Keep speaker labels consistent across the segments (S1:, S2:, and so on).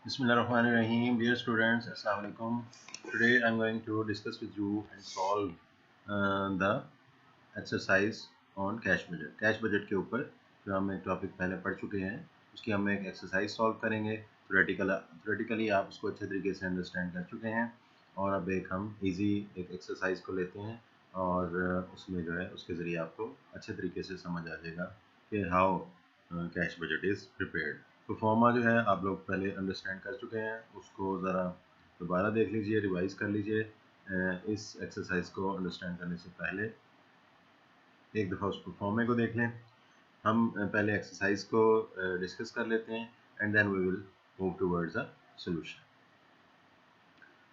S1: Bismillahirrahmanirrahim. Dear students, Assalamu alaikum. Today I am going to discuss with you and solve the exercise on cash budget. Cash budget के ऊपर जो हम एक topic पहले पढ़ चुके हैं उसकी हम एक एक्सरसाइज सॉल्व करेंगे. थ्योरेटिकली आप उसको अच्छे तरीके से अंडरस्टैंड कर चुके हैं और अब एक हम इजी एक एक्सरसाइज को लेते हैं और उसमें जो है उसके ज़रिए आपको अच्छे तरीके से समझ आ जाएगा कि how cash budget is prepared. Proforma जो है आप लोग पहले अंडरस्टैंड कर चुके हैं, उसको ज़रा दोबारा देख लीजिए, रिवाइज कर लीजिए. इस एक्सरसाइज को अंडरस्टैंड करने से पहले एक दफ़ा उस प्रोफॉर्मे को देख लें. हम पहले एक्सरसाइज को डिस्कस कर लेते हैं and then we will move towards a solution.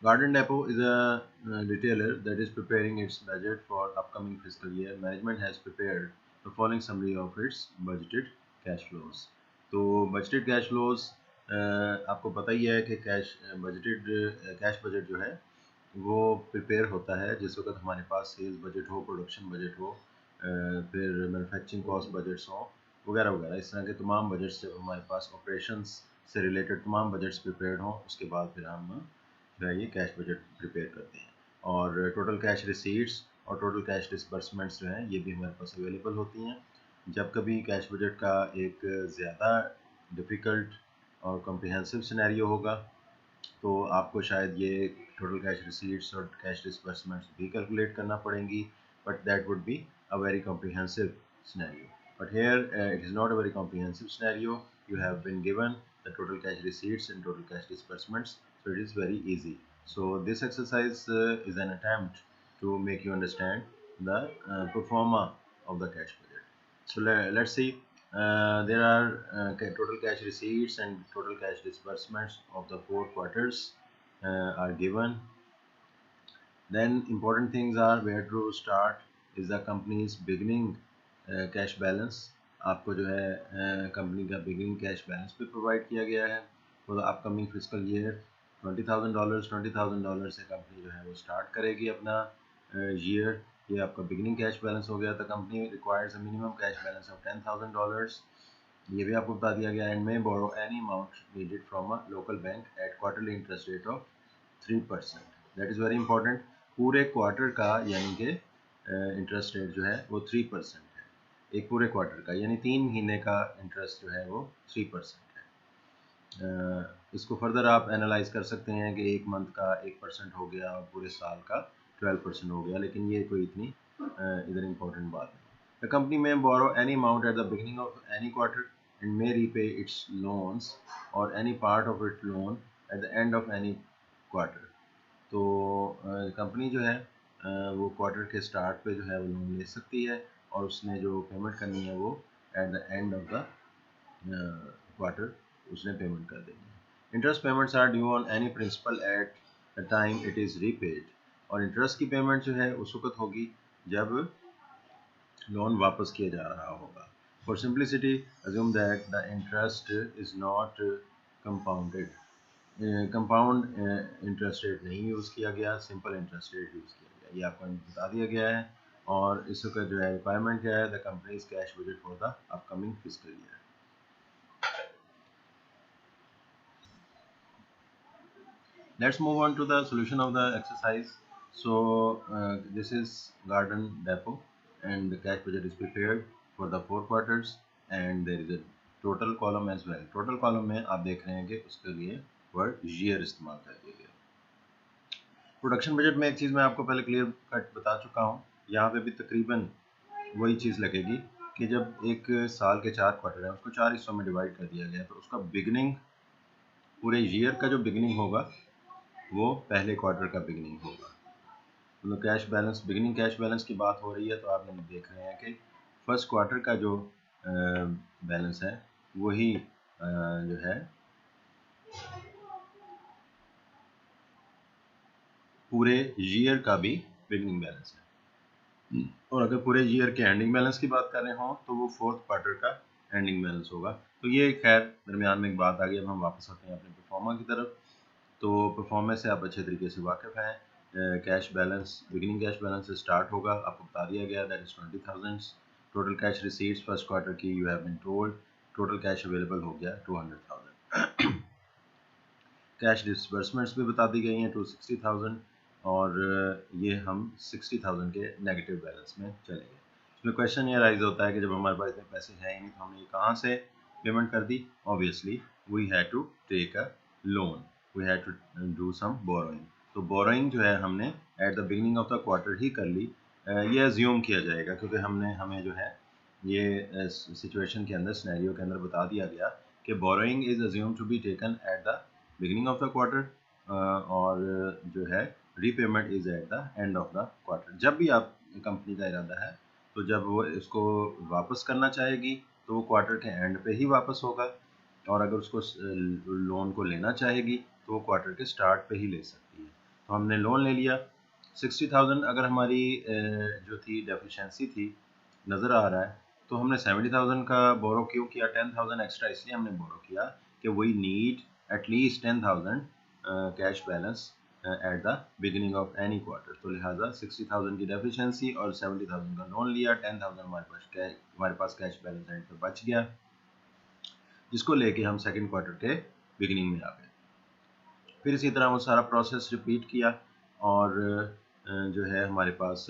S1: Garden Depot is a retailer that is preparing its budget for upcoming fiscal year. Management has prepared the following summary of its budgeted cash flows. तो budgeted cash flows आपको पता ही है कि cash budget जो है वो prepare होता है जिस वक्त हमारे पास सेल्स बजट हो, प्रोडक्शन बजट हो, फिर मैन्युफैक्चरिंग कॉस्ट बजट्स हो वगैरह वगैरह. इस तरह के तमाम बजट्स जब हमारे पास ऑपरेशंस से रिलेटेड तमाम बजट्स प्रिपेयर्ड हों उसके बाद फिर हम जो है ये कैश बजट प्रिपेयर करते हैं. और टोटल कैश रिसीट्स और टोटल कैश डिसबर्समेंट्स जो हैं ये भी हमारे पास अवेलेबल होती हैं. जब कभी कैश बजट का एक ज़्यादा डिफ़िकल्ट और कॉम्प्रिहेंसिव सिनेरियो होगा तो आपको शायद ये टोटल कैश रिसीट्स और कैश डिसबर्समेंट्स भी कैलकुलेट करना पड़ेंगी, but that would be a very comprehensive scenario. But here it is not a very comprehensive scenario. You have been given the total cash receipts and total cash disbursements, so it is very easy. So this exercise is an attempt to make you understand the pro forma of the cash budget. So let's see. There are total cash receipts and total cash disbursements of the 4 quarters are given. Then important things are where to start is the company's beginning cash balance. आपको जो है company का beginning cash balance भी provide किया गया है for the upcoming physical year. $20,000 से company जो है वो स्टार्ट करेगी अपना ईयर. ये आपका बिगिनिंग कैश बैलेंस हो गया. तो company requires a minimum cash balance of $10,000. ये भी आपको बता दिया गया. And may borrow any amount needed from a local bank at quarterly interest rate of 3%. That is very important. पूरे क्वार्टर का यानी कि इंटरेस्ट रेट जो है वो 3% है. एक पूरे क्वार्टर का यानी 3 महीने का इंटरेस्ट जो है वो 3% है. इसको फर्दर आप एनालाइज कर सकते हैं कि एक मंथ का 1% हो गया और पूरे साल का 12% हो गया, लेकिन ये कोई इतनी इधर इम्पोर्टेंट बात नहीं. The company may borrow any amount at the beginning of any quarter and may repay its loans or any part of it loan at the end of any quarter. तो कंपनी जो है वो quarter के start पे जो है वो loan ले सकती है और उसने जो पेमेंट करनी है वो at the end of the quarter उसने पेमेंट कर देनी है. Interest payments are due on any principal at the time it is repaid. और इंटरेस्ट की पेमेंट जो है उस वक्त होगी जब लोन वापस किया जा रहा होगा. For simplicity assume that the interest is not compounded. Compound interest rate नहीं यूज़ किया गया, सिंपल इंटरेस्ट रेट यूज़ किया गया. ये आपको बता दिया गया है. और इसका जो है रिक्वायरमेंट क्या है, the companies cash budget for the upcoming physical year. Let's move on to the solution of the exercise. So this is Garden Depot and the cash budget is prepared for the 4 quarters and there is a total column as well. Total column में आप देख रहे हैं कि उसके लिए word year इस्तेमाल कर दिया गया. प्रोडक्शन बजट में एक चीज़ मैं आपको पहले क्लियर कट बता चुका हूँ. यहाँ पे भी तकरीबन वही चीज़ लगेगी कि जब एक साल के 4 क्वार्टर है उसको 4 हिस्सों में डिवाइड कर दिया गया तो उसका बिगनिंग पूरे ईयर का जो बिगनिंग होगा वो पहले क्वार्टर का बिगनिंग होगा. मतलब cash balance beginning cash balance की बात हो रही है तो आप लोग देख रहे हैं कि फर्स्ट क्वार्टर का जो बैलेंस है वही जो है पूरे ईयर का भी बिगनिंग बैलेंस है. और अगर पूरे ईयर के एंडिंग बैलेंस की बात कर रहे हो तो वो फोर्थ क्वार्टर का एंडिंग बैलेंस होगा. तो ये खैर दरमियान में एक बात आ गई. अब हम वापस आते हैं अपने परफॉर्मा की तरफ. तो परफॉर्मेंस से आप अच्छे तरीके से वाकिफ़ हैं. Cash balance beginning cash balance से स्टार्ट होगा. आपको बता दिया गया that is 20,000. Total cash receipts first quarter की you have been told. Total cash available हो गया 200,000. कैश डिसबर्समेंट्स भी बता दी गई हैं 260,000 और ये हम 60,000 के नेगेटिव बैलेंस में चलेंगे। इसमें क्वेश्चन ये राइज होता है कि जब हमारे पास इतने पैसे हैं ही नहीं तो हमने ये कहाँ से पेमेंट कर दी। Obviously we had to take a loan, we had to do some borrowing. तो बोरोइंग जो है हमने at the beginning of the quarter ही कर ली। ये अज्यूम किया जाएगा क्योंकि हमें जो है ये सिचुएशन के अंदर, सिनेरियो के अंदर बता दिया गया कि borrowing is assume to be taken at the beginning of the quarter और जो है repayment is at the end of the quarter. जब भी आप कंपनी का इरादा है तो जब वो इसको वापस करना चाहेगी तो वो क्वार्टर के एंड पे ही वापस होगा, और अगर उसको लोन को लेना चाहेगी तो वो क्वार्टर के स्टार्ट पे ही ले सकती है। तो हमने लोन ले लिया 60,000। अगर हमारी जो थी डेफिशिएंसी थी नज़र आ रहा है तो हमने 70,000 का बोरो क्यों किया, 10,000 एक्स्ट्रा इसलिए हमने बोरो किया कि we need at least 10,000 cash balance at the beginning of any quarter. तो लिहाजा 60,000 की डेफिशिएंसी और 70,000 का लोन लिया, 10,000 हमारे पास कैश बैलेंस एंड पे बच गया, जिसको लेके हम सेकेंड क्वार्टर के बिगिनिंग में आ गए। फिर इसी तरह वो सारा प्रोसेस रिपीट किया और जो है हमारे पास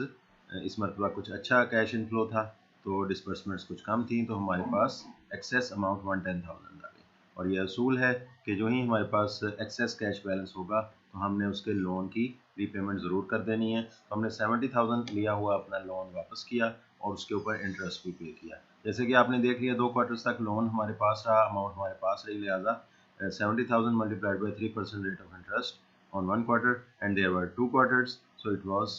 S1: इस मरतबा कुछ अच्छा कैश इनफ्लो था तो डिस्बर्समेंट्स कुछ कम थी, तो हमारे पास एक्सेस अमाउंट 110,000 आ गई। और ये असूल है कि जो ही हमारे पास एक्सेस कैश बैलेंस होगा तो हमने उसके लोन की रीपेमेंट ज़रूर कर देनी है। तो हमने 70,000 लिया हुआ अपना लोन वापस किया और उसके ऊपर इंटरेस्ट भी पे किया। जैसे कि आपने देख लिया 2 क्वार्टर्स तक लोन हमारे पास रहा, अमाउंट हमारे पास रही, लिहाजा 70,000 multiplied by 3% rate of interest on one quarter and there were 2 quarters, so it was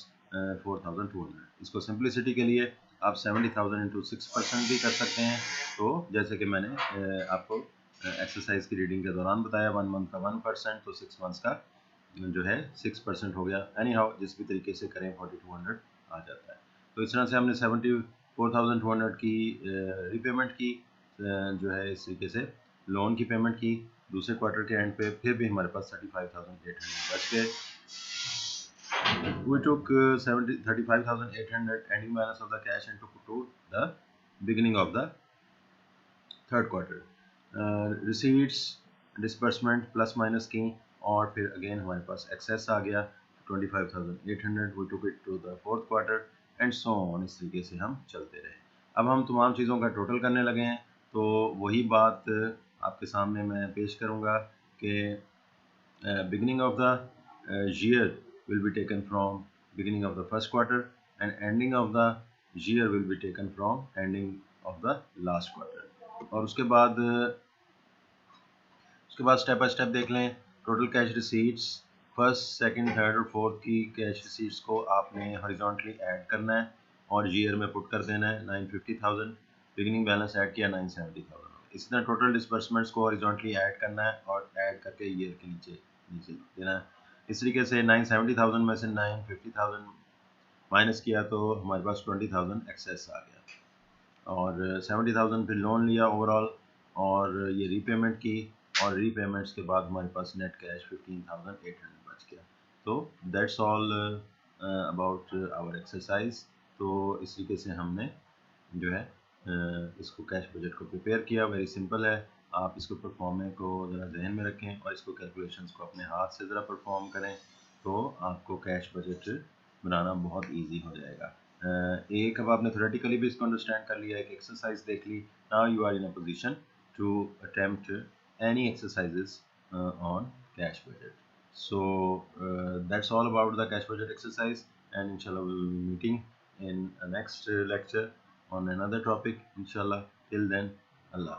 S1: 4,200. इसको सिंप्लिसिटी के लिए आप 70,000 इंटू 6% भी कर सकते हैं। तो जैसे कि मैंने आपको एक्सरसाइज की रीडिंग के दौरान बताया 1 मंथ का 1%, तो 6 मंथ्स का जो है 6% हो गया। एनी हाउ जिस भी तरीके से करें 4200 आ जाता है। तो इस तरह से हमने 74,200 की रीपेमेंट की, जो है इस तरीके से लोन की पेमेंट की। दूसरे क्वार्टर के एंड पे फिर भी हमारे पास 35,800 बच गए। We took 35,800 ending balance of the cash and took to the beginning of the third quarter. Receipts disbursement plus minus की और फिर अगेन हमारे पास एक्सेस आ गया 25,800। We took it to the fourth quarter and so on. इस तरीके से हम चलते रहे। अब हम तमाम चीज़ों का टोटल करने लगे हैं तो वही बात आपके सामने मैं पेश करूँगा कि beginning of the year will be taken from beginning of the first quarter and ending of the year will be taken from ending of the last quarter। और उसके बाद स्टेप बाय स्टेप देख लें। Total cash receipts first, second, third और fourth की cash receipts को आपने horizontally add करना है और ईयर में पुट कर देना है 950,000। बिगिनिंग बैलेंस ऐड किया 970,000। इसी तरह टोटल डिसबर्समेंट्स को हॉरिजॉन्टली ऐड करना है और ऐड करके ईयर के नीचे देना है। इस तरीके से 970,000 में से 950,000 माइनस किया तो हमारे पास 20,000 एक्सेस आ गया और 70,000 फिर लोन लिया ओवरऑल और ये रीपेमेंट की और रीपेमेंट्स के बाद हमारे पास नेट कैश 15,800 बच गया। तो that's all about our exercise. तो इस तरीके से हमने जो है इसको कैश बजट को प्रिपेयर किया। वेरी सिंपल है, आप इसको परफॉर्मेंस को ज़रा जहन में रखें और इसको कैलकुलेशंस को अपने हाथ से ज़रा परफॉर्म करें तो आपको कैश बजट बनाना बहुत इजी हो जाएगा। एक अब आपने थ्योरेटिकली भी इसको अंडरस्टैंड कर लिया, एक एक्सरसाइज देख ली। Now you are in a position to attempt any exercises on cash budget. So that's all about the cash budget exercise, and inshallah we will be meeting in a next lecture on another topic inshallah. Till then, Allah.